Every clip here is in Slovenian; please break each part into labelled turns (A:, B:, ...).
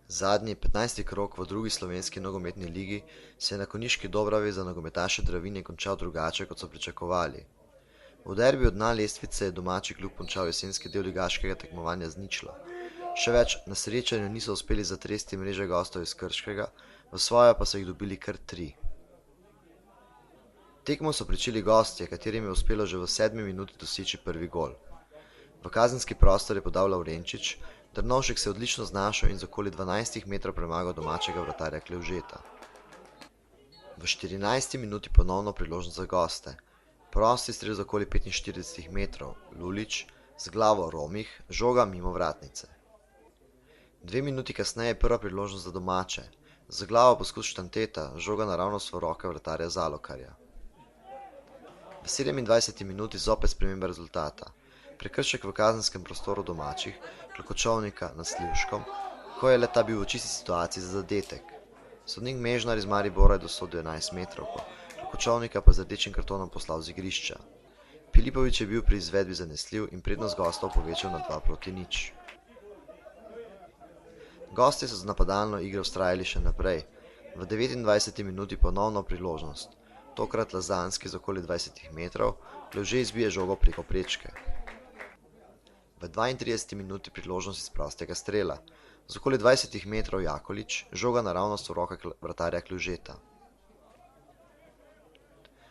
A: Zadnji, 15. krog v drugi slovenski nogometni ligi se je na konjiški Dobravi za nogometaše Dravinje končal drugače, kot so pričakovali. V derbiju dna lestvice je domači klub končal jesenski del ligaškega tekmovanja z ničlo. Še več, na srečanju niso uspeli zatresti mreže gostov iz Krškega, v svojo pa so jih dobili kar 3. Tekmo so pričeli gostje, katerim je uspelo že v 7. minuti doseči prvi gol. V kazenski prostor je podal Lavrenčič, Drnovšek se je odlično znašel in z okoli 12 metrov premagal domačega vratarja Klevžeta. V 14. minuti ponovno priložnost za goste. Prosti strel z okoli 45 metrov, Lulič, z glavo Romih, žoga mimo vratnice. 2 minuti kasneje je prva priložnost za domače, z glavo poskus Štanteta, žoga naravnost v roke vratarja Zalokarja. V 27. minuti zopet sprememba rezultata. Prekršek v kazenskem prostoru domačih, Klokočovnika nad Slivškom, ko je le-ta bil v čisti situaciji za zadetek. Sodnik Mežnar iz Maribora je dosodil 11 metrovko, Klokočovnika pa z rdečim kartonom poslal z igrišča. Filipović je bil pri izvedbi zanesljiv in prednost gostov povečal na 2-0. Gostje so z napadalno igro vztrajali še naprej. V 29. minuti ponovno priložnost, tokrat Lazanski z okoli 20 metrov, Klevže izbije žogo preko prečke. V 32. minuti priložnost iz prostega strela, z okoli 20 metrov Jakolič, žoga naravnost v rokah vratarja Klevžeta.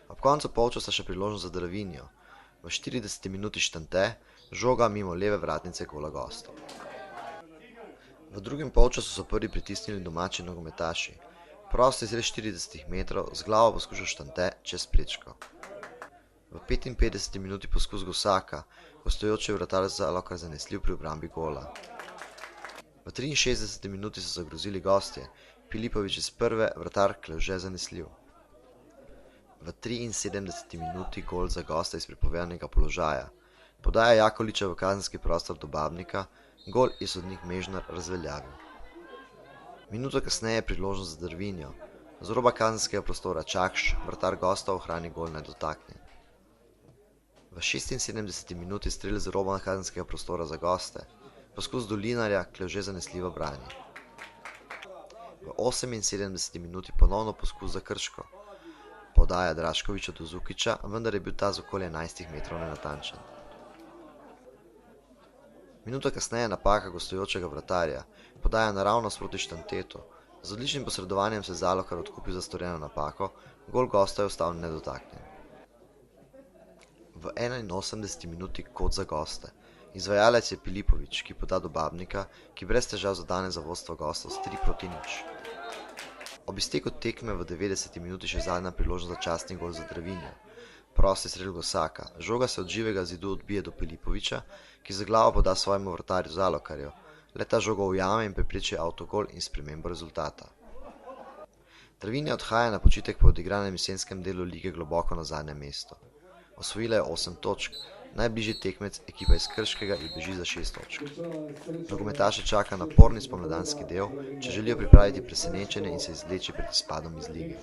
A: Ob koncu polčasa še priložnost za Dravinjo, v 40. minuti Štante, žoga mimo leve vratnice gola gostov. V drugem polčasu so prvi pritisnili domači nogometaši, prosti izred 40 metrov, z glavo poskušal Štante čez prečko. V 55. minuti poskus Gosaka, gostujoči vratar Zalokar zanesljiv pri obrambi gola. V 63. minuti so zagrozili gostje, Filipović iz prve, vratar Klevže zanesljiv. V 73. minuti gol za gosta iz prepovedanega položaja, podaja Jakoliča v kazenski prostor do Babnika, gol je sodnik Mežnar razveljavil. Minuto kasneje je priložnost za Dravinjo, z roba kazenskega prostora Čakš, vratar gosta ohrani gol nedotaknjen. V 76. minuti strel z roba kazenskega prostora za goste, poskus Dolinarja, Klevže zanesljivo brani. V 78. minuti ponovno poskus za Krško, podaja Draškovića do Zukića, vendar je bil ta z okoli 11 metrov nenatančen. Minuto kasneje napaka gostujočega vratarja, podaja naravnost proti Štantetu, z odličnim posredovanjem se Zalokar odkupil za storjeno napako, gol gosta je ostal nedotaknjen. V 81. minuti kot za goste, izvajalec je Filipović, ki poda do Babnika, ki brez težav zadane za vodstvo gostov s 3-0. Ob izteku tekme v 90. minuti še zadnja priložnost za častni gol za Dravinjo. Prosti strel Gosaka, žoga se od živega zidu odbije do Filipovića, ki za glavo poda svojemu vratarju Zalokarju, le-ta žogo ujame in prepreči avtogol in spremembo rezultata. Dravinja odhaja na počitek po odigranem jesenskem delu lige globoko na zadnjem mestu. Osvojila je 8 točk, najbližji tekmec, ekipa iz Krškega, ji beži za 6 točk. Nogometaše čaka naporni spomladanski del, če želijo pripraviti presenečenje in se izvleči pred izpadom iz lige.